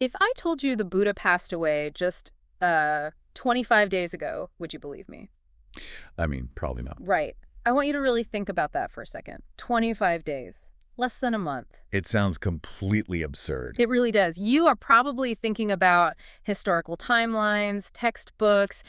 If I told you the Buddha passed away just 25 days ago, would you believe me? I mean, probably not. Right. I want you to really think about that for a second. 25 days. Less than a month. It sounds completely absurd. It really does. You are probably thinking about historical timelines, textbooks,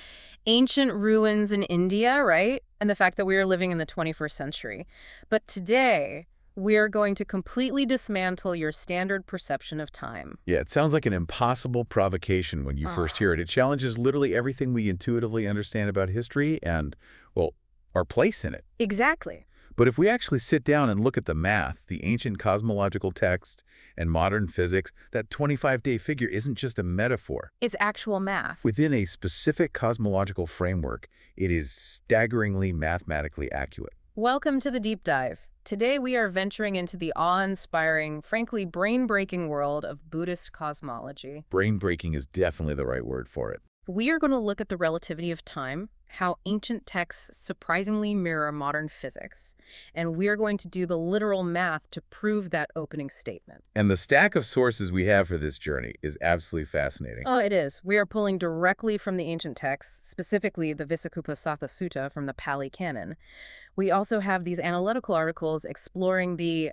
ancient ruins in India, right? And the fact that we are living in the 21st century. But today, we are going to completely dismantle your standard perception of time. Yeah, it sounds like an impossible provocation when you first hear it. It challenges literally everything we intuitively understand about history and, well, our place in it. Exactly. But if we actually sit down and look at the math, the ancient cosmological text, and modern physics, that 25-day figure isn't just a metaphor. It's actual math. Within a specific cosmological framework, it is staggeringly mathematically accurate. Welcome to the deep dive. Today we are venturing into the awe-inspiring, frankly brain-breaking world of Buddhist cosmology. Brain-breaking is definitely the right word for it. We are going to look at the relativity of time, how ancient texts surprisingly mirror modern physics, and we are going to do the literal math to prove that opening statement. And the stack of sources we have for this journey is absolutely fascinating. Oh, it is. We are pulling directly from the ancient texts, specifically the Visakha Sutta from the Pali Canon. We also have these analytical articles exploring the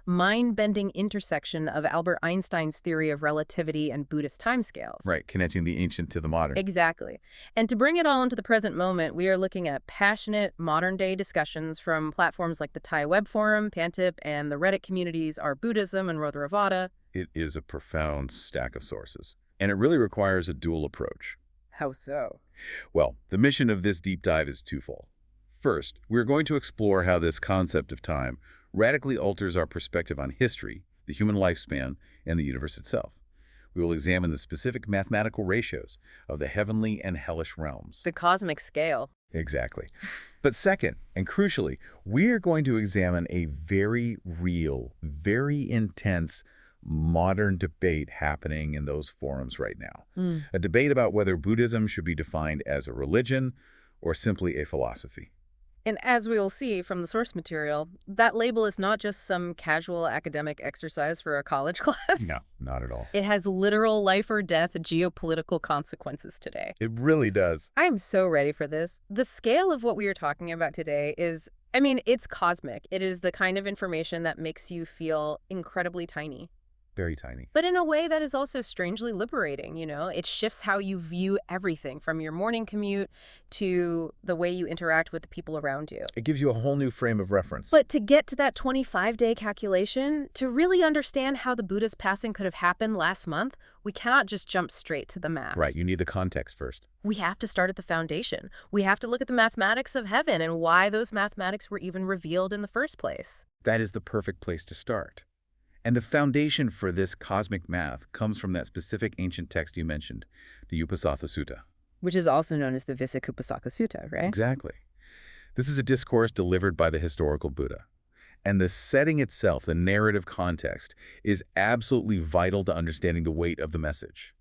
mind-bending intersection of Albert Einstein's theory of relativity and Buddhist timescales. Right, connecting the ancient to the modern. Exactly. And to bring it all into the present moment, we are looking at passionate, modern-day discussions from platforms like the Thai Web Forum, Pantip, and the Reddit communities Our Buddhism and Theravada. It is a profound stack of sources, and it really requires a dual approach. How so? Well, the mission of this deep dive is twofold. First, we're going to explore how this concept of time radically alters our perspective on history, the human lifespan, and the universe itself. We will examine the specific mathematical ratios of the heavenly and hellish realms. The cosmic scale. Exactly. But second, and crucially, we are going to examine a very real, very intense modern debate happening in those forums right now. A debate about whether Buddhism should be defined as a religion or simply a philosophy. And as we will see from the source material, that label is not just some casual academic exercise for a college class. No, not at all. It has literal life or death geopolitical consequences today. It really does. I am so ready for this. The scale of what we are talking about today is, it's cosmic. It is the kind of information that makes you feel incredibly tiny. Very tiny. But in a way that is also strangely liberating, It shifts how you view everything, from your morning commute to the way you interact with the people around you. It gives you a whole new frame of reference. But to get to that 25-day calculation, to really understand how the Buddha's passing could have happened last month, we cannot just jump straight to the math. Right, you need the context first. We have to start at the foundation. We have to look at the mathematics of heaven and why those mathematics were even revealed in the first place. That is the perfect place to start. And the foundation for this cosmic math comes from that specific ancient text you mentioned, the Uposatha Sutta. Which is also known as the Visakha Sutta, right? Exactly. This is a discourse delivered by the historical Buddha. And the setting itself, the narrative context, is absolutely vital to understanding the weight of the message.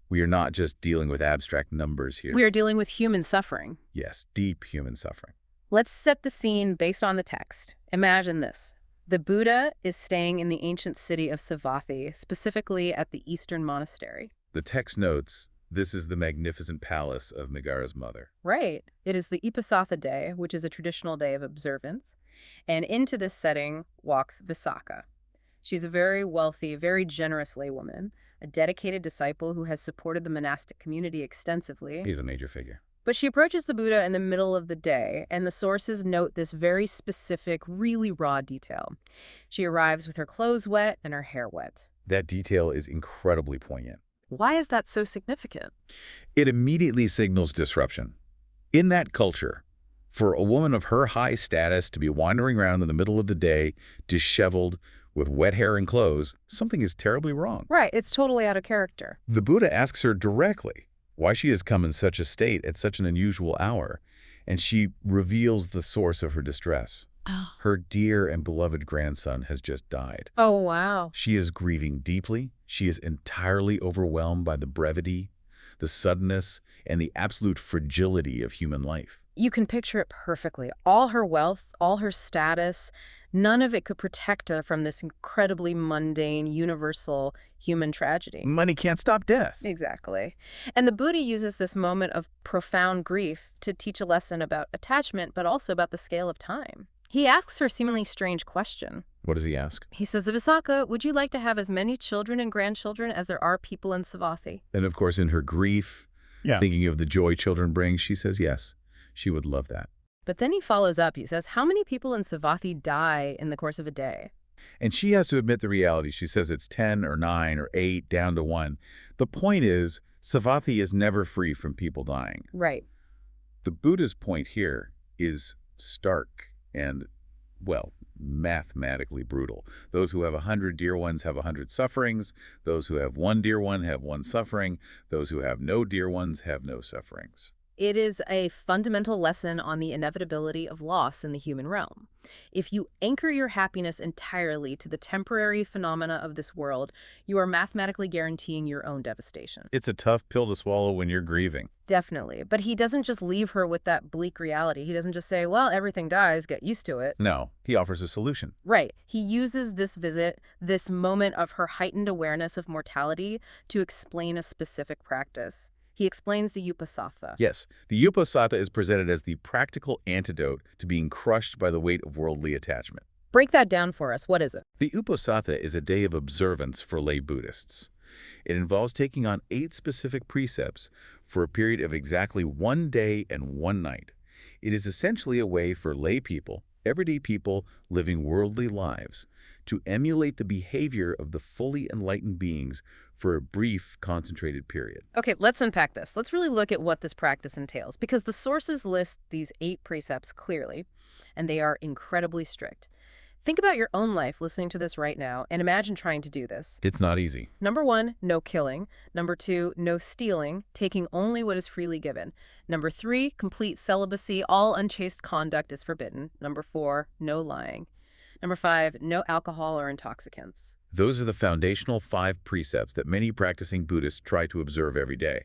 We are not just dealing with abstract numbers here. We are dealing with human suffering. Yes, deep human suffering. Let's set the scene based on the text. Imagine this. The Buddha is staying in the ancient city of Savatthi, specifically at the Eastern Monastery. The text notes, this is the magnificent palace of Megara's mother. Right. It is the Uposatha day, which is a traditional day of observance. And into this setting walks Visakha. She's a very wealthy, very generous laywoman, a dedicated disciple who has supported the monastic community extensively. He's a major figure. But she approaches the Buddha in the middle of the day, and the sources note this very specific, really raw detail. She arrives with her clothes wet and her hair wet. That detail is incredibly poignant. Why is that so significant? It immediately signals disruption. In that culture, for a woman of her high status to be wandering around in the middle of the day, disheveled, with wet hair and clothes, something is terribly wrong. Right, it's totally out of character. The Buddha asks her directly why she has come in such a state at such an unusual hour, and she reveals the source of her distress. Oh. Her dear and beloved grandson has just died. Oh, wow. She is grieving deeply. She is entirely overwhelmed by the brevity, the suddenness, and the absolute fragility of human life. You can picture it perfectly. All her wealth, all her status, none of it could protect her from this incredibly mundane, universal human tragedy. Money can't stop death. Exactly. And the Buddha uses this moment of profound grief to teach a lesson about attachment, but also about the scale of time. He asks her a seemingly strange question. What does he ask? He says, Visakha, would you like to have as many children and grandchildren as there are people in Savatthi? And of course, in her grief, thinking of the joy children bring, she says yes. She would love that. But then he follows up. He says, how many people in Savatthi die in the course of a day? And she has to admit the reality. She says it's 10 or 9 or 8 down to 1. The point is, Savatthi is never free from people dying. Right. The Buddha's point here is stark and, well, mathematically brutal. Those who have 100 dear ones have 100 sufferings. Those who have 1 dear one have 1 suffering. Those who have no dear ones have no sufferings. It is a fundamental lesson on the inevitability of loss in the human realm. If you anchor your happiness entirely to the temporary phenomena of this world, you are mathematically guaranteeing your own devastation. It's a tough pill to swallow when you're grieving. Definitely. But he doesn't just leave her with that bleak reality. He doesn't just say, well, everything dies, get used to it. No, he offers a solution. Right. He uses this visit, this moment of her heightened awareness of mortality, to explain a specific practice. He explains the Uposatha. Yes, the Uposatha is presented as the practical antidote to being crushed by the weight of worldly attachment. Break that down for us. What is it? The Uposatha is a day of observance for lay Buddhists. It involves taking on 8 specific precepts for a period of exactly 1 day and 1 night. It is essentially a way for lay people, everyday people living worldly lives, to emulate the behavior of the fully enlightened beings for a brief, concentrated period. Okay, let's unpack this. Let's really look at what this practice entails, because the sources list these 8 precepts clearly, and they are incredibly strict. Think about your own life listening to this right now, and imagine trying to do this. It's not easy. Number 1, no killing. Number 2, no stealing, taking only what is freely given. Number 3, complete celibacy, all unchaste conduct is forbidden. Number 4, no lying. Number 5, no alcohol or intoxicants. Those are the foundational 5 precepts that many practicing Buddhists try to observe every day.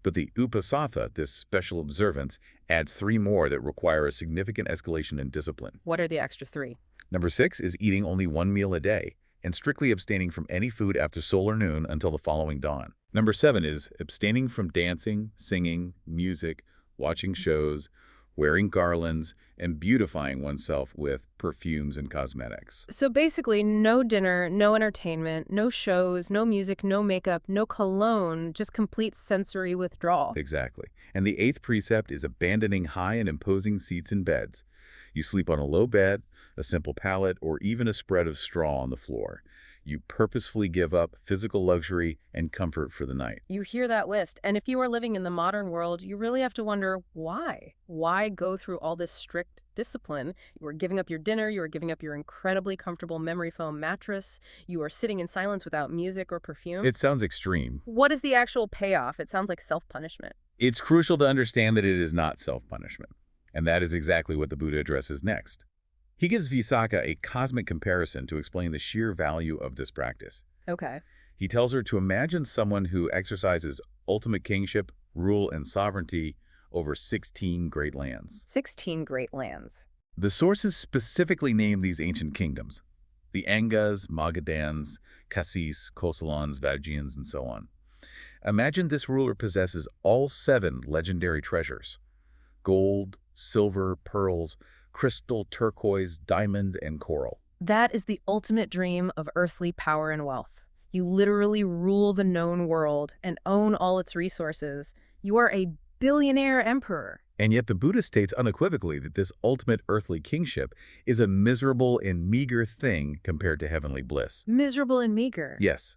But the Uposatha, this special observance, adds 3 more that require a significant escalation in discipline. What are the extra 3? Number 6 is eating only 1 meal a day and strictly abstaining from any food after solar noon until the following dawn. Number 7 is abstaining from dancing, singing, music, watching shows, wearing garlands, and beautifying oneself with perfumes and cosmetics. So basically, no dinner, no entertainment, no shows, no music, no makeup, no cologne, just complete sensory withdrawal. Exactly. And the 8th precept is abandoning high and imposing seats and beds. You sleep on a low bed, a simple pallet, or even a spread of straw on the floor. You purposefully give up physical luxury and comfort for the night. You hear that list, and if you are living in the modern world, you really have to wonder why? Why go through all this strict discipline? You are giving up your dinner, you are giving up your incredibly comfortable memory foam mattress, you are sitting in silence without music or perfume. It sounds extreme. What is the actual payoff? It sounds like self-punishment. It's crucial to understand that it is not self-punishment, and that is exactly what the Buddha addresses next. He gives Visakha a cosmic comparison to explain the sheer value of this practice. Okay. He tells her to imagine someone who exercises ultimate kingship, rule, and sovereignty over 16 great lands. 16 great lands. The sources specifically name these ancient kingdoms: the Angas, Magadhans, Kassis, Kosalans, Vajjians, and so on. Imagine this ruler possesses all 7 legendary treasures: gold, silver, pearls, crystal, turquoise, diamond, and coral. That is the ultimate dream of earthly power and wealth. You literally rule the known world and own all its resources. You are a billionaire emperor. And yet the Buddha states unequivocally that this ultimate earthly kingship is a miserable and meager thing compared to heavenly bliss. Miserable and meager. Yes.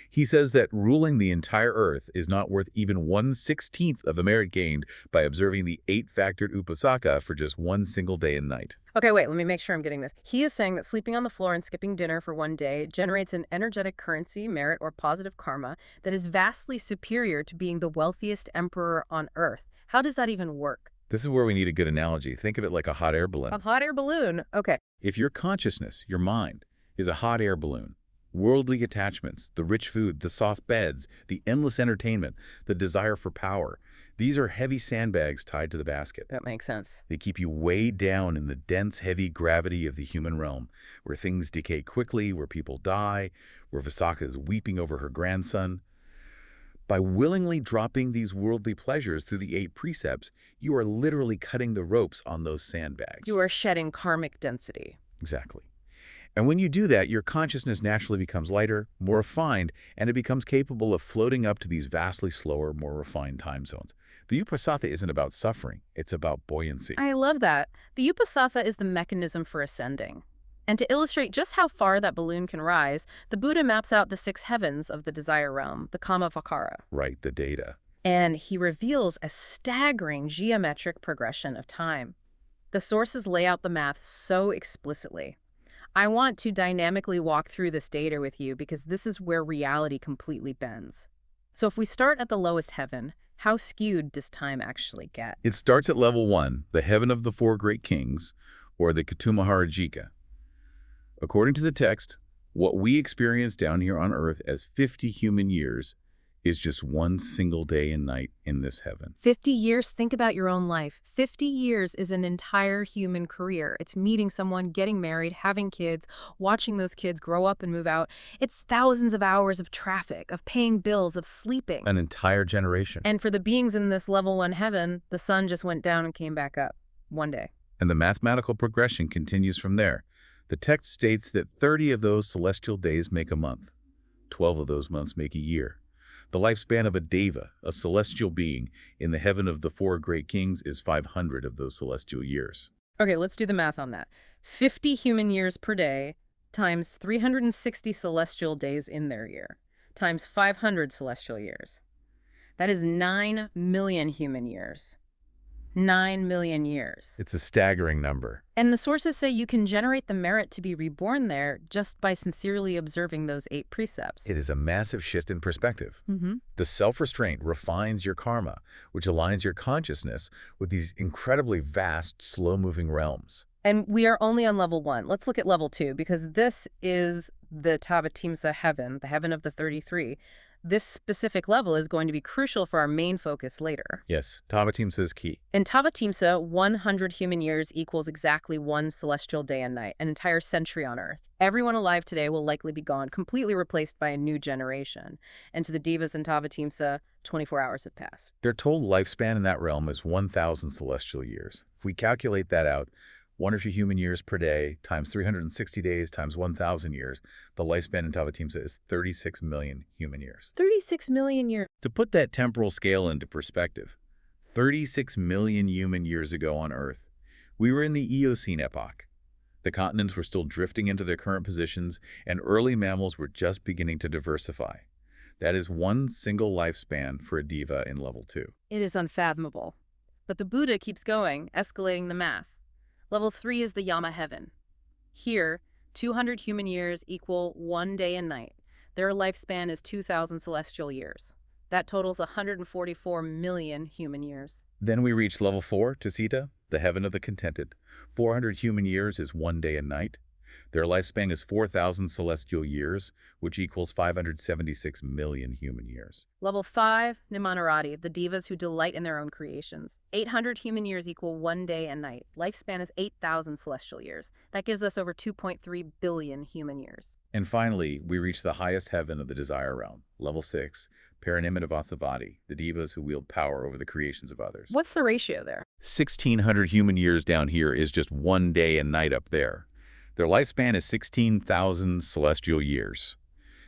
He says that ruling the entire earth is not worth even 1/16 of the merit gained by observing the 8-factored Uposatha for just 1 single day and night. Okay, wait, let me make sure I'm getting this. He is saying that sleeping on the floor and skipping dinner for 1 day generates an energetic currency, merit, or positive karma that is vastly superior to being the wealthiest emperor on earth. How does that even work? This is where we need a good analogy. Think of it like a hot air balloon. A hot air balloon. Okay. If your consciousness, your mind, is a hot air balloon, worldly attachments, the rich food, the soft beds, the endless entertainment, the desire for power, These are heavy sandbags tied to the basket. That makes sense. They keep you way down in the dense, heavy gravity of the human realm, where things decay quickly, where people die, where Visakha is weeping over her grandson. By willingly dropping these worldly pleasures through the 8 precepts, you are literally cutting the ropes on those sandbags. You are shedding karmic density. Exactly. And when you do that, your consciousness naturally becomes lighter, more refined, and it becomes capable of floating up to these vastly slower, more refined time zones. The Uposatha isn't about suffering, it's about buoyancy. I love that. The Uposatha is the mechanism for ascending. And to illustrate just how far that balloon can rise, the Buddha maps out the 6 heavens of the desire realm, the Kama Vakara. Right, the data. And he reveals a staggering geometric progression of time. The sources lay out the math so explicitly. I want to dynamically walk through this data with you because this is where reality completely bends. So if we start at the lowest heaven, how skewed does time actually get? It starts at level 1, the heaven of the 4 great kings, or the Ketumahara. According to the text, what we experience down here on Earth as 50 human years is just one single day and night in this heaven. 50 years, think about your own life. 50 years is an entire human career. It's meeting someone, getting married, having kids, watching those kids grow up and move out. It's thousands of hours of traffic, of paying bills, of sleeping. An entire generation. And for the beings in this level 1 heaven, the sun just went down and came back up one day. And the mathematical progression continues from there. The text states that 30 of those celestial days make a month. 12 of those months make a year. The lifespan of a deva, a celestial being, in the heaven of the 4 great kings is 500 of those celestial years. Okay, let's do the math on that. 50 human years per day times 360 celestial days in their year times 500 celestial years. That is 9 million human years. 9 million years. It's a staggering number. And the sources say you can generate the merit to be reborn there just by sincerely observing those 8 precepts. It is a massive shift in perspective. Mm-hmm. The self-restraint refines your karma, which aligns your consciousness with these incredibly vast, slow-moving realms. And we are only on level 1. Let's look at level 2, because this is the Tavatimsa heaven, the heaven of the 33. This specific level is going to be crucial for our main focus later. Yes, Tavatimsa is key. In Tavatimsa, 100 human years equals exactly 1 celestial day and night, an entire century on Earth. Everyone alive today will likely be gone, completely replaced by a new generation. And to the devas in Tavatimsa, 24 hours have passed. Their total lifespan in that realm is 1,000 celestial years. If we calculate that out, 100 human years per day times 360 days times 1,000 years, the lifespan in Tavatimsa is 36 million human years. 36 million years. To put that temporal scale into perspective, 36 million human years ago on Earth, we were in the Eocene epoch. The continents were still drifting into their current positions, and early mammals were just beginning to diversify. That is one single lifespan for a deva in level 2. It is unfathomable. But the Buddha keeps going, escalating the math. Level 3 is the Yama heaven. Here, 200 human years equal 1 day and night. Their lifespan is 2,000 celestial years. That totals 144 million human years. Then we reach level 4, Tusita, the heaven of the contented. 400 human years is 1 day and night. Their lifespan is 4,000 celestial years, which equals 576 million human years. Level 5, Nimanarati, the devas who delight in their own creations. 800 human years equal 1 day and night. Lifespan is 8,000 celestial years. That gives us over 2.3 billion human years. And finally, we reach the highest heaven of the desire realm, level 6, Paranimita-Vasavati, the devas who wield power over the creations of others. What's the ratio there? 1,600 human years down here is just 1 day and night up there. Their lifespan is 16,000 celestial years.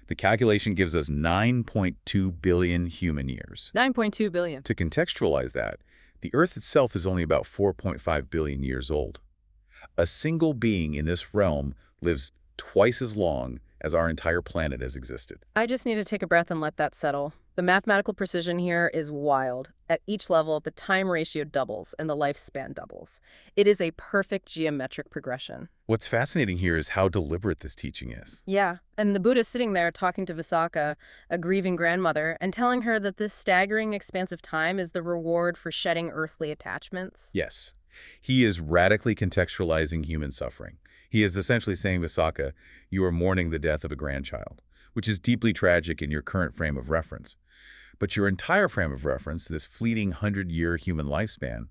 The calculation gives us 9.2 billion human years. 9.2 billion. To contextualize that, the Earth itself is only about 4.5 billion years old. A single being in this realm lives twice as long as our entire planet has existed. I just need to take a breath and let that settle. The mathematical precision here is wild. At each level, the time ratio doubles and the lifespan doubles. It is a perfect geometric progression. What's fascinating here is how deliberate this teaching is. Yeah, and the Buddha's sitting there talking to Visakha, a grieving grandmother, and telling her that this staggering expanse of time is the reward for shedding earthly attachments. Yes, he is radically contextualizing human suffering. He is essentially saying, Visakha, you are mourning the death of a grandchild, which is deeply tragic in your current frame of reference. But your entire frame of reference, this fleeting 100-year human lifespan,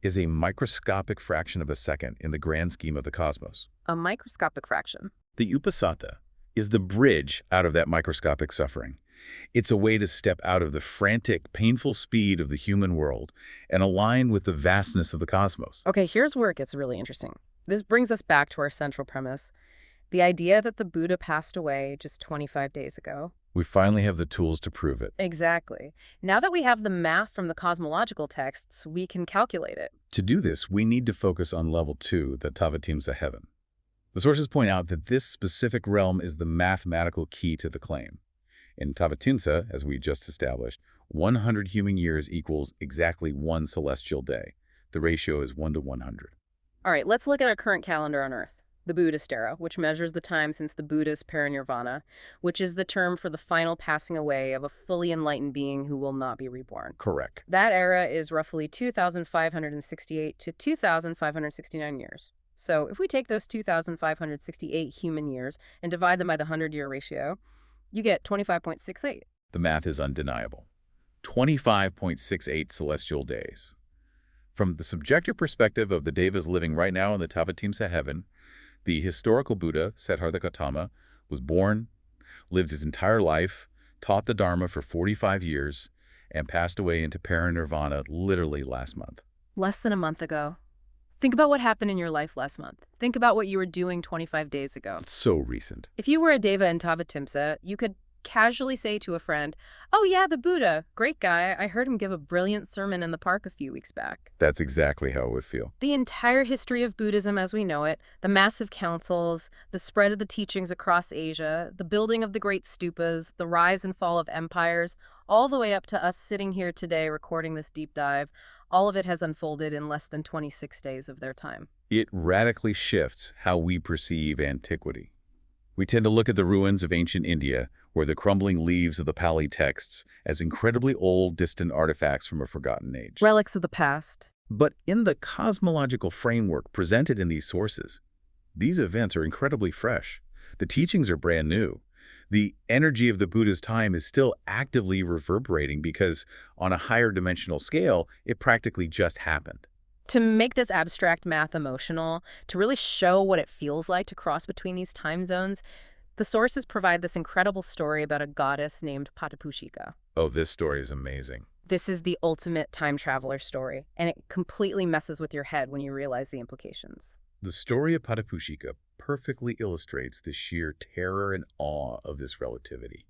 is a microscopic fraction of a second in the grand scheme of the cosmos. A microscopic fraction. The Uposatha is the bridge out of that microscopic suffering. It's a way to step out of the frantic, painful speed of the human world and align with the vastness of the cosmos. Okay, here's where it gets really interesting. This brings us back to our central premise. The idea that the Buddha passed away just 25 days ago. We finally have the tools to prove it. Exactly. Now that we have the math from the cosmological texts, we can calculate it. To do this, we need to focus on level 2, the Tavatimsa heaven. The sources point out that this specific realm is the mathematical key to the claim. In Tavatimsa, as we just established, 100 human years equals exactly 1 celestial day. The ratio is 1 to 100. All right, let's look at our current calendar on Earth. The Buddhist era, which measures the time since the Buddha's parinirvana, which is the term for the final passing away of a fully enlightened being who will not be reborn. Correct. That era is roughly 2,568 to 2,569 years. So if we take those 2,568 human years and divide them by the 100-year ratio, you get 25.68. The math is undeniable. 25.68 celestial days. From the subjective perspective of the devas living right now in the Tavatimsa heaven, the historical Buddha, Siddhartha Gautama, was born, lived his entire life, taught the Dharma for 45 years, and passed away into parinirvana literally last month. Less than a month ago. Think about what happened in your life last month. Think about what you were doing 25 days ago. It's so recent. If you were a deva in Tavatimsa, you could casually say to a friend, "Oh yeah, the Buddha, great guy. I heard him give a brilliant sermon in the park a few weeks back." That's exactly how it would feel. The entire history of Buddhism as we know it, the massive councils, the spread of the teachings across Asia, the building of the great stupas, the rise and fall of empires, all the way up to us sitting here today recording this deep dive, all of it has unfolded in less than 26 days of their time. It radically shifts how we perceive antiquity. We tend to look at the ruins of ancient India, or the crumbling leaves of the Pali texts, as incredibly old, distant artifacts from a forgotten age. Relics of the past. But in the cosmological framework presented in these sources, these events are incredibly fresh. The teachings are brand new. The energy of the Buddha's time is still actively reverberating because, on a higher dimensional scale, it practically just happened. To make this abstract math emotional, to really show what it feels like to cross between these time zones, the sources provide this incredible story about a goddess named Patapushika. Oh, this story is amazing. This is the ultimate time traveler story, and it completely messes with your head when you realize the implications. The story of Patapushika perfectly illustrates the sheer terror and awe of this relativity.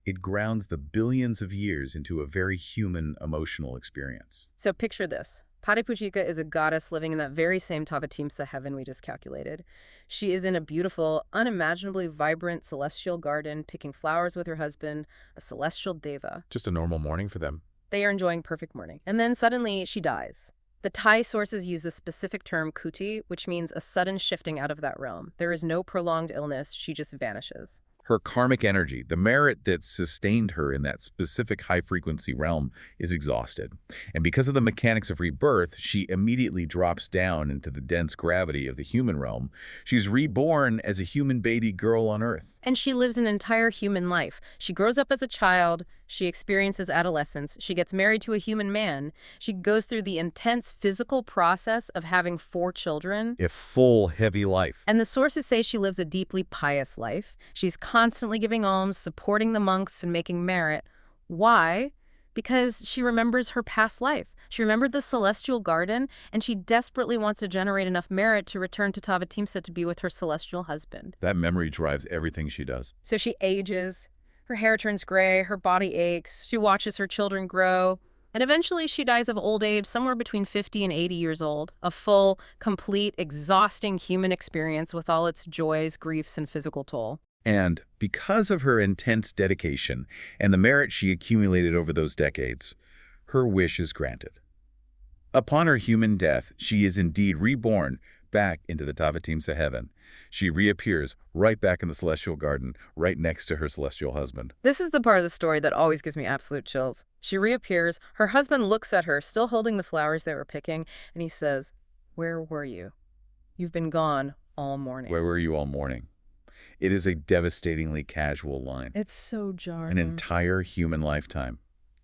It grounds the billions of years into a very human, emotional experience. So picture this. Patapushika is a goddess living in that very same Tavatimsa heaven we just calculated. She is in a beautiful, unimaginably vibrant celestial garden, picking flowers with her husband, a celestial deva. Just a normal morning for them. They are enjoying perfect morning. And then suddenly she dies. The Thai sources use the specific term kuti, which means a sudden shifting out of that realm. There is no prolonged illness, she just vanishes. Her karmic energy, the merit that sustained her in that specific high-frequency realm, is exhausted. And because of the mechanics of rebirth, she immediately drops down into the dense gravity of the human realm. She's reborn as a human baby girl on Earth. And she lives an entire human life. She grows up as a child, she experiences adolescence, she gets married to a human man, she goes through the intense physical process of having 4 children. A full, heavy life. And the sources say she lives a deeply pious life. She's constantly giving alms, supporting the monks, and making merit. Why? Because she remembers her past life. She remembered the celestial garden, and she desperately wants to generate enough merit to return to Tavatimsa to be with her celestial husband. That memory drives everything she does. So she ages. Her hair turns gray, her body aches, she watches her children grow, and eventually she dies of old age somewhere between 50 and 80 years old, a full, complete, exhausting human experience with all its joys, griefs, and physical toll. And because of her intense dedication and the merit she accumulated over those decades, her wish is granted. Upon her human death, she is indeed reborn back into the Tavatimsa heaven. She reappears right back in the celestial garden, right next to her celestial husband. This is the part of the story that always gives me absolute chills. She reappears, her husband looks at her, still holding the flowers they were picking, and he says, "Where were you? You've been gone all morning." Where were you all morning? It is a devastatingly casual line. It's so jarring. An entire human lifetime.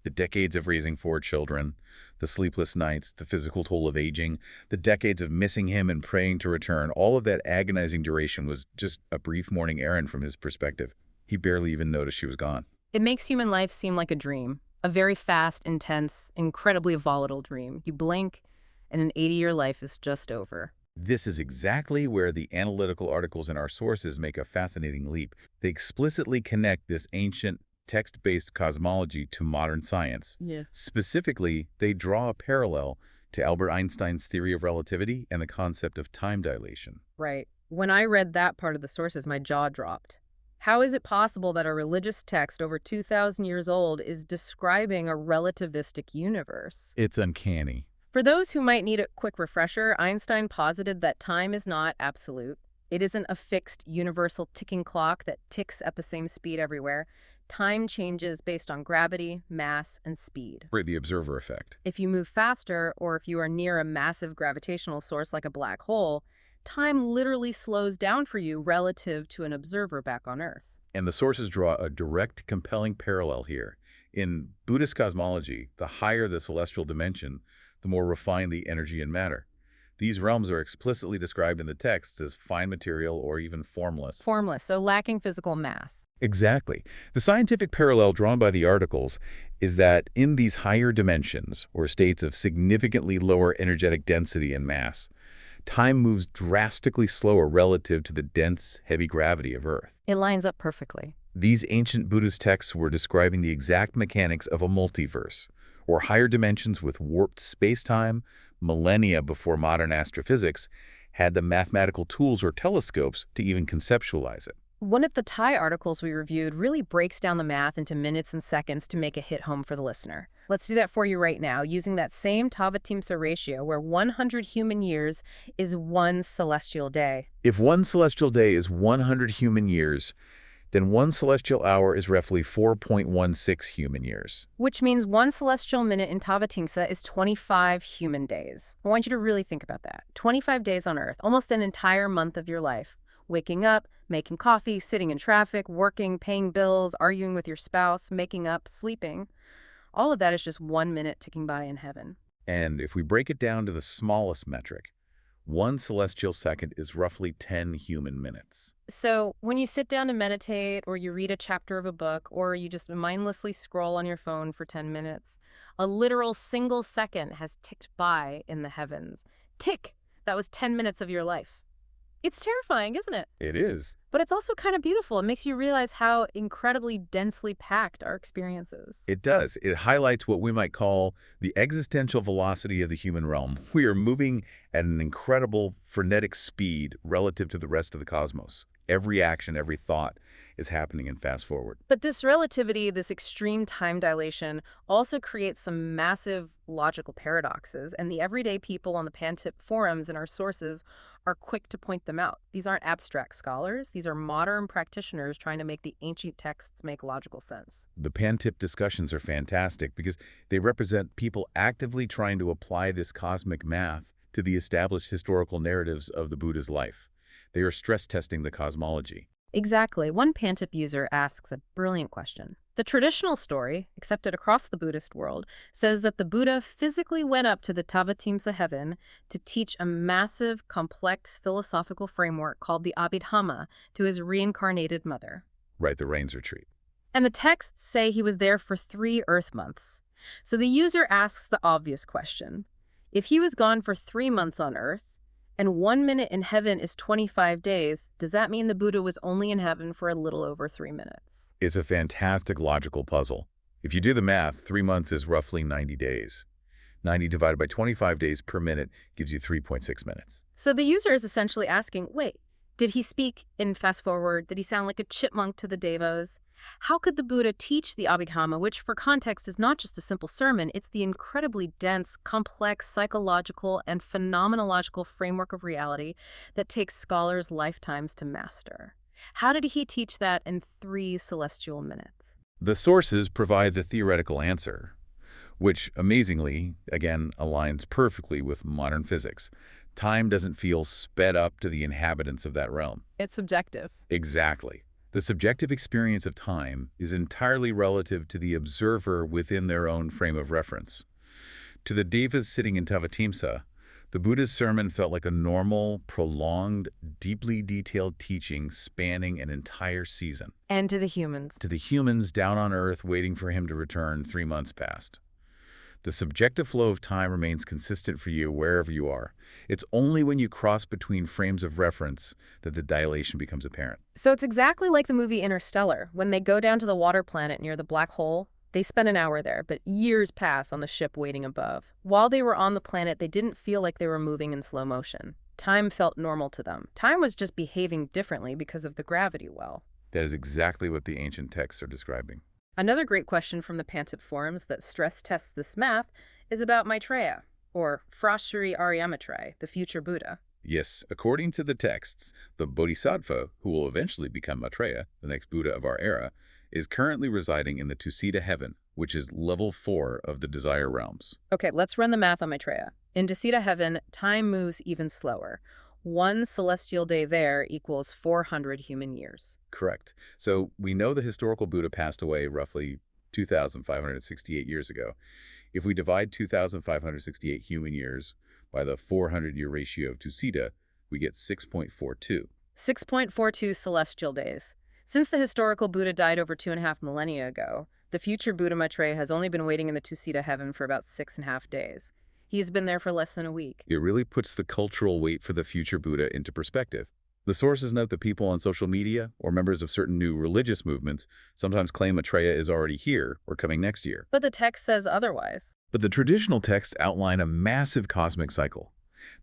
The decades of raising 4 children, the sleepless nights, the physical toll of aging, the decades of missing him and praying to return, all of that agonizing duration was just a brief morning errand from his perspective. He barely even noticed she was gone. It makes human life seem like a dream, a very fast, intense, incredibly volatile dream. You blink, and an 80-year life is just over. This is exactly where the analytical articles in our sources make a fascinating leap. They explicitly connect this ancient, text-based cosmology to modern science. Yeah. Specifically, they draw a parallel to Albert Einstein's theory of relativity and the concept of time dilation. Right. When I read that part of the sources, my jaw dropped. How is it possible that a religious text over 2,000 years old is describing a relativistic universe? It's uncanny. For those who might need a quick refresher, Einstein posited that time is not absolute. It isn't a fixed, universal ticking clock that ticks at the same speed everywhere. Time changes based on gravity, mass, and speed. For the observer effect. If you move faster, or if you are near a massive gravitational source like a black hole, time literally slows down for you relative to an observer back on Earth. And the sources draw a direct, compelling parallel here. In Buddhist cosmology, the higher the celestial dimension, the more refined the energy and matter. These realms are explicitly described in the texts as fine material or even formless. Formless, so lacking physical mass. Exactly. The scientific parallel drawn by the articles is that in these higher dimensions, or states of significantly lower energetic density and mass, time moves drastically slower relative to the dense, heavy gravity of Earth. It lines up perfectly. These ancient Buddhist texts were describing the exact mechanics of a multiverse, or higher dimensions with warped space-time, millennia before modern astrophysics had the mathematical tools or telescopes to even conceptualize it. One of the Thai articles we reviewed really breaks down the math into minutes and seconds to make it hit home for the listener. Let's do that for you right now, using that same Tavatimsa ratio where 100 human years is 1 celestial day. If 1 celestial day is 100 human years, then 1 celestial hour is roughly 4.16 human years. Which means 1 celestial minute in Tavatimsa is 25 human days. I want you to really think about that. 25 days on Earth, almost an entire month of your life. Waking up, making coffee, sitting in traffic, working, paying bills, arguing with your spouse, making up, sleeping. All of that is just 1 minute ticking by in heaven. And if we break it down to the smallest metric, 1 celestial second is roughly 10 human minutes. So when you sit down to meditate, or you read a chapter of a book, or you just mindlessly scroll on your phone for 10 minutes, a literal single second has ticked by in the heavens. Tick! That was 10 minutes of your life. It's terrifying, isn't it? It is. But it's also kind of beautiful. It makes you realize how incredibly densely packed our experience is. It does. It highlights what we might call the existential velocity of the human realm. We are moving at an incredible, frenetic speed relative to the rest of the cosmos. Every action, every thought is happening in fast forward. But this relativity, this extreme time dilation, also creates some massive logical paradoxes, and the everyday people on the Pantip forums and our sources are quick to point them out. These aren't abstract scholars. These are modern practitioners trying to make the ancient texts make logical sense. The Pantip discussions are fantastic because they represent people actively trying to apply this cosmic math to the established historical narratives of the Buddha's life. They are stress testing the cosmology. Exactly. One Pantip user asks a brilliant question. The traditional story, accepted across the Buddhist world, says that the Buddha physically went up to the Tavatimsa heaven to teach a massive, complex philosophical framework called the Abhidhamma to his reincarnated mother. Right, the rains retreat. And the texts say he was there for 3 Earth months. So the user asks the obvious question. If he was gone for 3 months on Earth, and 1 minute in heaven is 25 days, does that mean the Buddha was only in heaven for a little over 3 minutes? It's a fantastic logical puzzle. If you do the math, 3 months is roughly 90 days. 90 divided by 25 days per minute gives you 3.6 minutes. So the user is essentially asking, wait, did he speak in fast forward? Did he sound like a chipmunk to the devas? How could the Buddha teach the Abhidhamma, which for context is not just a simple sermon, it's the incredibly dense, complex, psychological, and phenomenological framework of reality that takes scholars lifetimes to master? How did he teach that in 3 celestial minutes? The sources provide the theoretical answer, which, amazingly, again, aligns perfectly with modern physics. Time doesn't feel sped up to the inhabitants of that realm. It's subjective. Exactly. The subjective experience of time is entirely relative to the observer within their own frame of reference. To the devas sitting in Tavatimsa, the Buddha's sermon felt like a normal, prolonged, deeply detailed teaching spanning an entire season. And to the humans. To the humans down on earth waiting for him to return 3 months past. The subjective flow of time remains consistent for you wherever you are. It's only when you cross between frames of reference that the dilation becomes apparent. So it's exactly like the movie Interstellar. When they go down to the water planet near the black hole, they spend an hour there, but years pass on the ship waiting above. While they were on the planet, they didn't feel like they were moving in slow motion. Time felt normal to them. Time was just behaving differently because of the gravity well. That is exactly what the ancient texts are describing. Another great question from the Pantit forums that stress tests this math is about Maitreya, or Frashri Aryamaitreya, the future Buddha. Yes, according to the texts, the Bodhisattva, who will eventually become Maitreya, the next Buddha of our era, is currently residing in the Tusita heaven, which is level 4 of the desire realms. Okay, let's run the math on Maitreya. In Tusita heaven, time moves even slower. 1 celestial day there equals 400 human years. Correct. So we know the historical Buddha passed away roughly 2,568 years ago. If we divide 2,568 human years by the 400-year ratio of Tusita, we get 6.42. 6.42 celestial days. Since the historical Buddha died over 2.5 millennia ago, the future Buddha Maitreya has only been waiting in the Tusita heaven for about 6.5 days. He's been there for less than a week. It really puts the cultural weight for the future Buddha into perspective. The sources note that people on social media or members of certain new religious movements sometimes claim Maitreya is already here or coming next year. But the text says otherwise. But the traditional texts outline a massive cosmic cycle.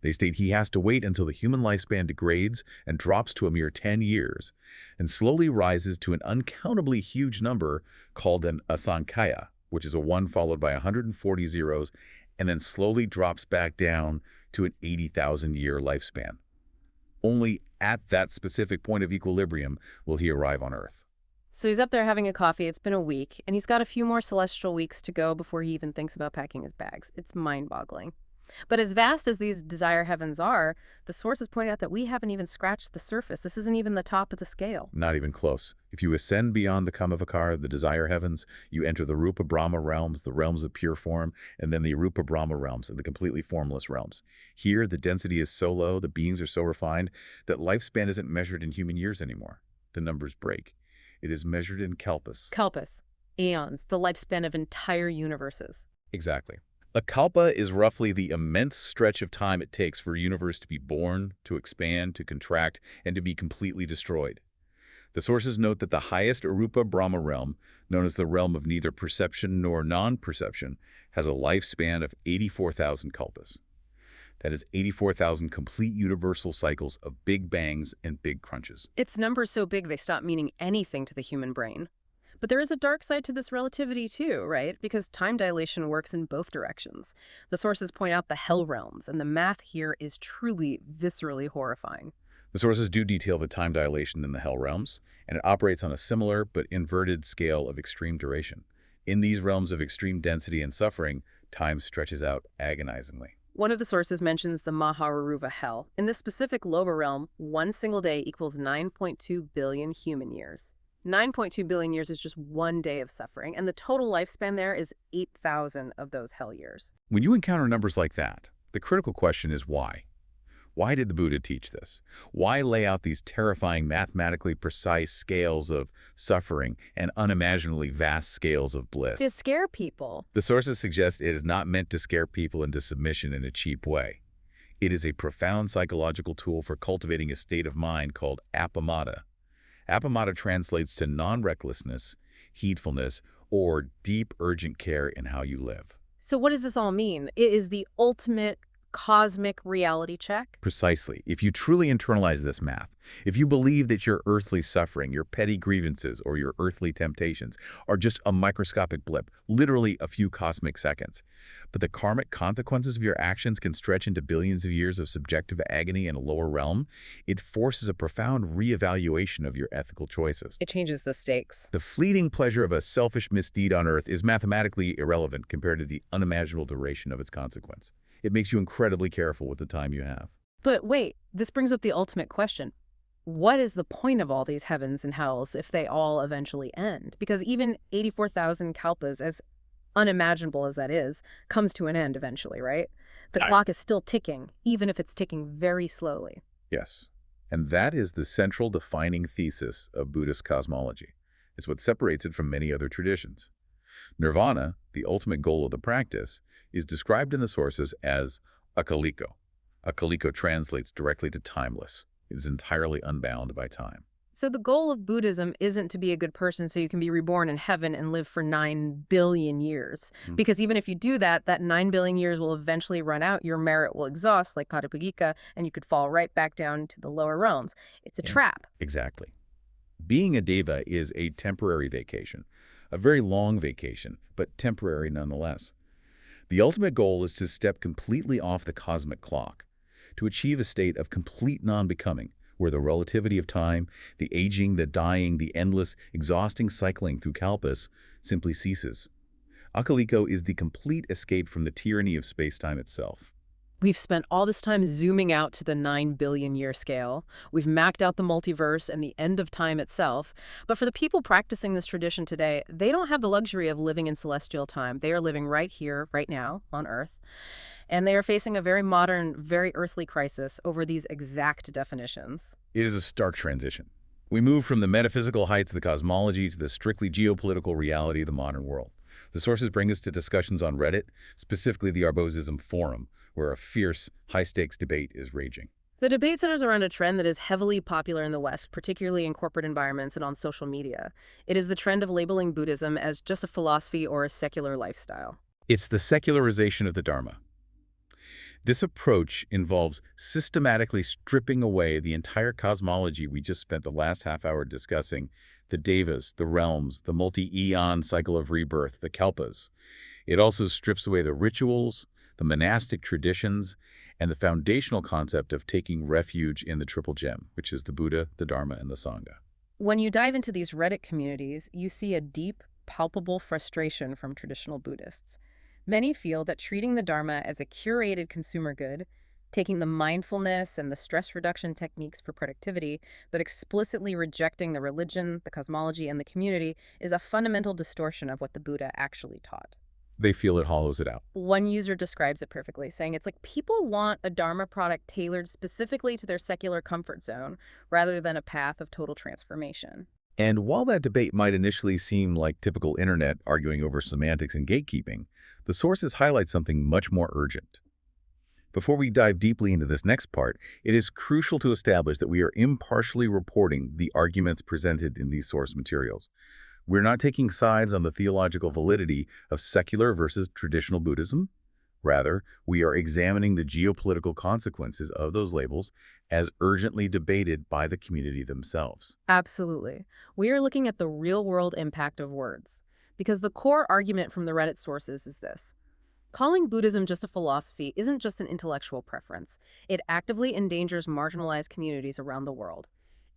They state he has to wait until the human lifespan degrades and drops to a mere 10 years, and slowly rises to an uncountably huge number called an asankhya, which is a 1 followed by 140 zeros, and then slowly drops back down to an 80,000-year lifespan. Only at that specific point of equilibrium will he arrive on Earth. So he's up there having a coffee. It's been a week, and he's got a few more celestial weeks to go before he even thinks about packing his bags. It's mind-boggling. But as vast as these desire heavens are, the sources point out that we haven't even scratched the surface. This isn't even the top of the scale. Not even close. If you ascend beyond the Kamavakara, the desire heavens, you enter the Rupa Brahma realms, the realms of pure form, and then the Rupa Brahma realms, the completely formless realms. Here, the density is so low, the beings are so refined, that lifespan isn't measured in human years anymore. The numbers break. It is measured in kalpas. Kalpas. Aeons. The lifespan of entire universes. Exactly. A kalpa is roughly the immense stretch of time it takes for a universe to be born, to expand, to contract, and to be completely destroyed. The sources note that the highest Arupa Brahma realm, known as the realm of neither perception nor non-perception, has a lifespan of 84,000 kalpas. That is 84,000 complete universal cycles of big bangs and big crunches. It's numbers so big they stop meaning anything to the human brain. But there is a dark side to this relativity too, right? Because time dilation works in both directions. The sources point out the hell realms, and the math here is truly viscerally horrifying. The sources do detail the time dilation in the hell realms, and it operates on a similar but inverted scale of extreme duration. In these realms of extreme density and suffering, time stretches out agonizingly. One of the sources mentions the Maharuva hell. In this specific lower realm, 1 single day equals 9.2 billion human years. 9.2 billion years is just 1 day of suffering, and the total lifespan there is 8,000 of those hell years. When you encounter numbers like that, the critical question is why? Why did the Buddha teach this? Why lay out these terrifying, mathematically precise scales of suffering and unimaginably vast scales of bliss? To scare people. The sources suggest it is not meant to scare people into submission in a cheap way. It is a profound psychological tool for cultivating a state of mind called appamada. Appamada translates to non-recklessness, heedfulness, or deep, urgent care in how you live. So what does this all mean? It is the ultimate cosmic reality check? Precisely. If you truly internalize this math, if you believe that your earthly suffering, your petty grievances, or your earthly temptations are just a microscopic blip, literally a few cosmic seconds, but the karmic consequences of your actions can stretch into billions of years of subjective agony in a lower realm, it forces a profound reevaluation of your ethical choices. It changes the stakes. The fleeting pleasure of a selfish misdeed on earth is mathematically irrelevant compared to the unimaginable duration of its consequence. It makes you incredibly careful with the time you have. But wait, this brings up the ultimate question. what is the point of all these heavens and hells if they all eventually end? Because even 84,000 kalpas, as unimaginable as that is, comes to an end eventually, right? The I- clock is still ticking, even if it's ticking very slowly. Yes. And that is the central defining thesis of Buddhist cosmology. It's what separates it from many other traditions. Nirvana, the ultimate goal of the practice, is described in the sources as akaliko. Akaliko translates directly to timeless. It is entirely unbound by time. So the goal of Buddhism isn't to be a good person so you can be reborn in heaven and live for 9 billion years. Mm. Because even if you do that, that 9 billion years will eventually run out, your merit will exhaust like Paripagika, and you could fall right back down to the lower realms. It's a Yeah, trap. exactly. Being a deva is a temporary vacation, a very long vacation, but temporary nonetheless. The ultimate goal is to step completely off the cosmic clock, to achieve a state of complete non-becoming, where the relativity of time, the aging, the dying, the endless, exhausting cycling through kalpas simply ceases. Akaliko is the complete escape from the tyranny of space-time itself. We've spent all this time zooming out to the 9 billion year scale. We've mapped out the multiverse and the end of time itself. But for the people practicing this tradition today, they don't have the luxury of living in celestial time. They are living right here, right now, on Earth. And they are facing a very modern, very earthly crisis over these exact definitions. It is a stark transition. We move from the metaphysical heights of the cosmology to the strictly geopolitical reality of the modern world. The sources bring us to discussions on Reddit, specifically the Arbozism forum, where a fierce, high-stakes debate is raging. The debate centers around a trend that is heavily popular in the West, particularly in corporate environments and on social media. It is the trend of labeling Buddhism as just a philosophy or a secular lifestyle. It's the secularization of the Dharma. This approach involves systematically stripping away the entire cosmology we just spent the last half hour discussing, the devas, the realms, the multi-eon cycle of rebirth, the kalpas. It also strips away the rituals, the monastic traditions, and the foundational concept of taking refuge in the triple gem, which is the Buddha, the Dharma, and the Sangha. When you dive into these Reddit communities, you see a deep, palpable frustration from traditional Buddhists. Many feel that treating the Dharma as a curated consumer good, taking the mindfulness and the stress reduction techniques for productivity, but explicitly rejecting the religion, the cosmology, and the community is a fundamental distortion of what the Buddha actually taught. They feel it hollows it out. One user describes it perfectly, saying it's like people want a Dharma product tailored specifically to their secular comfort zone rather than a path of total transformation. And while that debate might initially seem like typical internet arguing over semantics and gatekeeping, the sources highlight something much more urgent. Before we dive deeply into this next part, it is crucial to establish that we are impartially reporting the arguments presented in these source materials. We're not taking sides on the theological validity of secular versus traditional Buddhism. Rather, we are examining the geopolitical consequences of those labels as urgently debated by the community themselves. Absolutely. We are looking at the real-world impact of words. Because the core argument from the Reddit sources is this. Calling Buddhism just a philosophy isn't just an intellectual preference. It actively endangers marginalized communities around the world.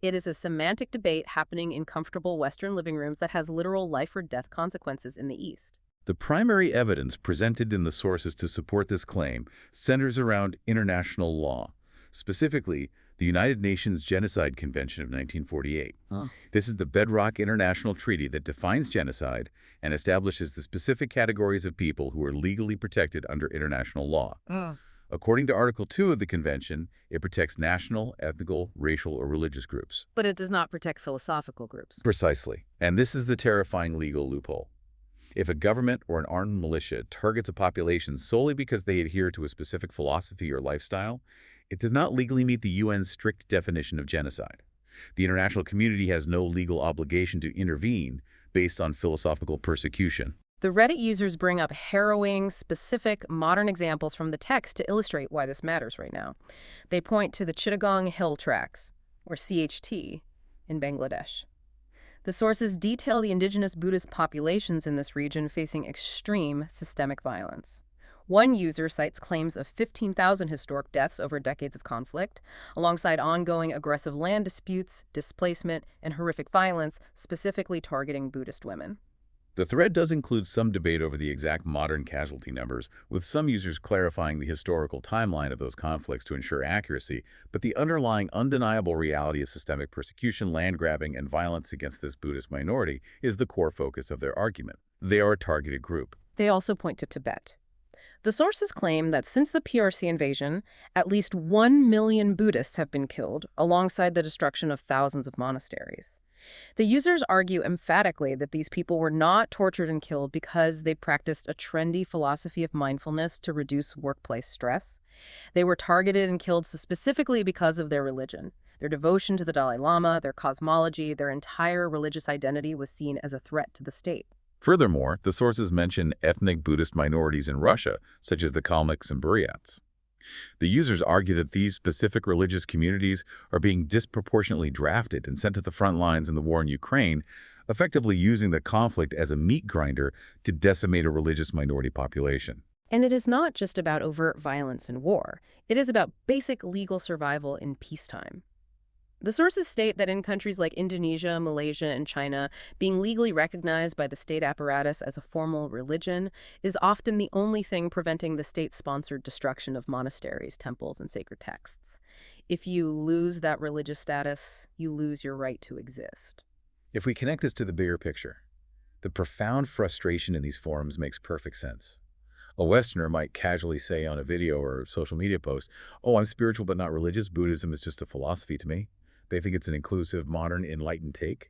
It is a semantic debate happening in comfortable Western living rooms that has literal life or death consequences in the East. The primary evidence presented in the sources to support this claim centers around international law, specifically the United Nations Genocide Convention of 1948. This is the bedrock international treaty that defines genocide and establishes the specific categories of people who are legally protected under international law. According to Article 2 of the convention, it protects national, ethnical, racial, or religious groups. But it does not protect philosophical groups. Precisely. And this is the terrifying legal loophole. If a government or an armed militia targets a population solely because they adhere to a specific philosophy or lifestyle, it does not legally meet the UN's strict definition of genocide. The international community has no legal obligation to intervene based on philosophical persecution. The Reddit users bring up harrowing, specific, modern examples from the text to illustrate why this matters right now. They point to the Chittagong Hill Tracts, or CHT, in Bangladesh. The sources detail the indigenous Buddhist populations in this region facing extreme systemic violence. One user cites claims of 15,000 historic deaths over decades of conflict, alongside ongoing aggressive land disputes, displacement, and horrific violence, specifically targeting Buddhist women. The thread does include some debate over the exact modern casualty numbers, with some users clarifying the historical timeline of those conflicts to ensure accuracy, but the underlying undeniable reality of systemic persecution, land grabbing, and violence against this Buddhist minority is the core focus of their argument. They are a targeted group. They also point to Tibet. The sources claim that since the PRC invasion, at least 1 million Buddhists have been killed, alongside the destruction of thousands of monasteries. The users argue emphatically that these people were not tortured and killed because they practiced a trendy philosophy of mindfulness to reduce workplace stress. They were targeted and killed specifically because of their religion. Their devotion to the Dalai Lama, their cosmology, their entire religious identity was seen as a threat to the state. Furthermore, the sources mention ethnic Buddhist minorities in Russia, such as the Kalmyks and Buryats. The users argue that these specific religious communities are being disproportionately drafted and sent to the front lines in the war in Ukraine, effectively using the conflict as a meat grinder to decimate a religious minority population. And it is not just about overt violence and war. It is about basic legal survival in peacetime. The sources state that in countries like Indonesia, Malaysia, and China, being legally recognized by the state apparatus as a formal religion is often the only thing preventing the state-sponsored destruction of monasteries, temples, and sacred texts. If you lose that religious status, you lose your right to exist. If we connect this to the bigger picture, the profound frustration in these forums makes perfect sense. A Westerner might casually say on a video or social media post, "Oh, I'm spiritual but not religious. Buddhism is just a philosophy to me." They think it's an inclusive, modern, enlightened take.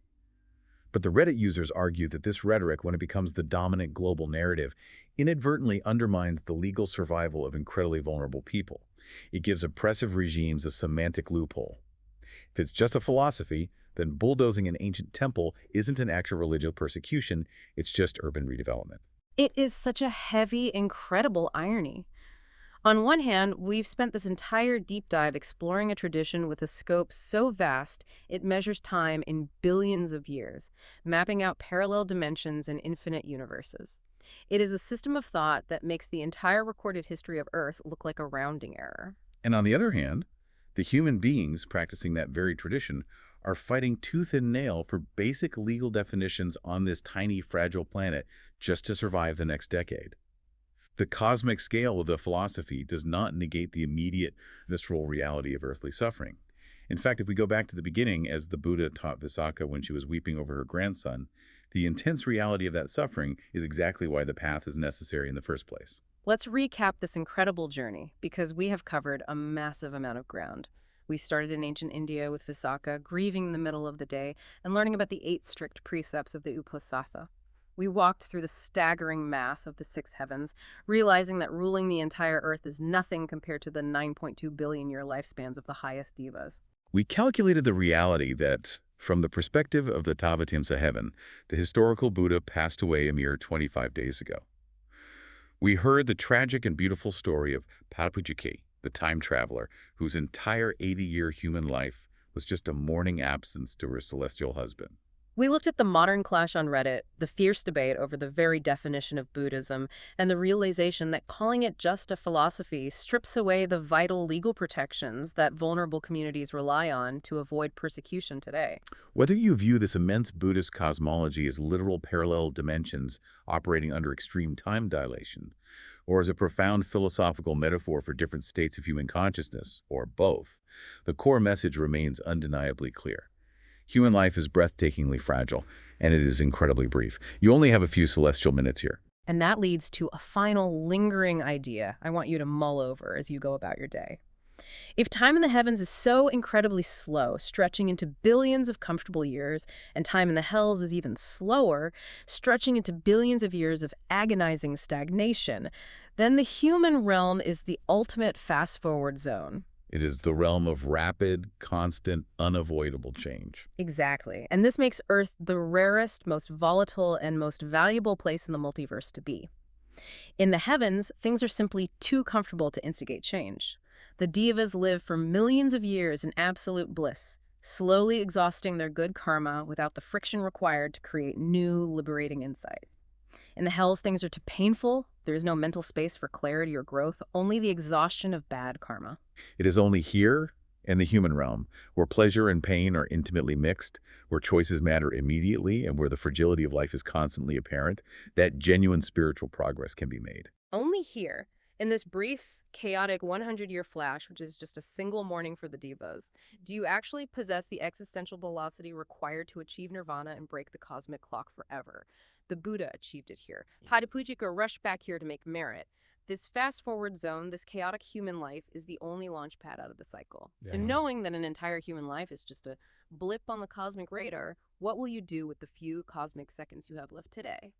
But the Reddit users argue that this rhetoric, when it becomes the dominant global narrative, inadvertently undermines the legal survival of incredibly vulnerable people. It gives oppressive regimes a semantic loophole. If it's just a philosophy, then bulldozing an ancient temple isn't an act of religious persecution, it's just urban redevelopment. It is such a heavy, incredible irony. On one hand, we've spent this entire deep dive exploring a tradition with a scope so vast it measures time in billions of years, mapping out parallel dimensions and infinite universes. It is a system of thought that makes the entire recorded history of Earth look like a rounding error. And on the other hand, the human beings practicing that very tradition are fighting tooth and nail for basic legal definitions on this tiny, fragile planet just to survive the next decade. The cosmic scale of the philosophy does not negate the immediate, visceral reality of earthly suffering. In fact, if we go back to the beginning, as the Buddha taught Visakha when she was weeping over her grandson, the intense reality of that suffering is exactly why the path is necessary in the first place. Let's recap this incredible journey, because we have covered a massive amount of ground. We started in ancient India with Visakha, grieving in the middle of the day, and learning about the 8 strict precepts of the Uposatha. We walked through the staggering math of the 6 heavens, realizing that ruling the entire Earth is nothing compared to the 9.2 billion year lifespans of the highest divas. We calculated the reality that, from the perspective of the Tavatimsa heaven, the historical Buddha passed away a mere 25 days ago. We heard the tragic and beautiful story of Parapujiki, the time traveler, whose entire 80-year human life was just a mourning absence to her celestial husband. We looked at the modern clash on Reddit, the fierce debate over the very definition of Buddhism, and the realization that calling it just a philosophy strips away the vital legal protections that vulnerable communities rely on to avoid persecution today. Whether you view this immense Buddhist cosmology as literal parallel dimensions operating under extreme time dilation, or as a profound philosophical metaphor for different states of human consciousness, or both, the core message remains undeniably clear. Human life is breathtakingly fragile, and it is incredibly brief. You only have a few celestial minutes here. And that leads to a final lingering idea I want you to mull over as you go about your day. If time in the heavens is so incredibly slow, stretching into billions of comfortable years, and time in the hells is even slower, stretching into billions of years of agonizing stagnation, then the human realm is the ultimate fast-forward zone. It is the realm of rapid, constant, unavoidable change. Exactly. And this makes Earth the rarest, most volatile, and most valuable place in the multiverse to be. In the heavens, things are simply too comfortable to instigate change. The divas live for millions of years in absolute bliss, slowly exhausting their good karma without the friction required to create new, liberating insight. In the hells, things are too painful. There is no mental space for clarity or growth, only the exhaustion of bad karma. It is only here, In the human realm, where pleasure and pain are intimately mixed, where choices matter immediately, and where the fragility of life is constantly apparent, that genuine spiritual progress can be made. Only here, in this brief, chaotic 100-year flash, which is just a single morning for the divas, do you actually possess the existential velocity required to achieve nirvana and break the cosmic clock forever. The Buddha achieved it here. Hadapujika rushed back here to make merit. This fast-forward zone, this chaotic human life, is the only launch pad out of the cycle. So Yeah. knowing that an entire human life is just a blip on the cosmic radar, what will you do with the few cosmic seconds you have left today?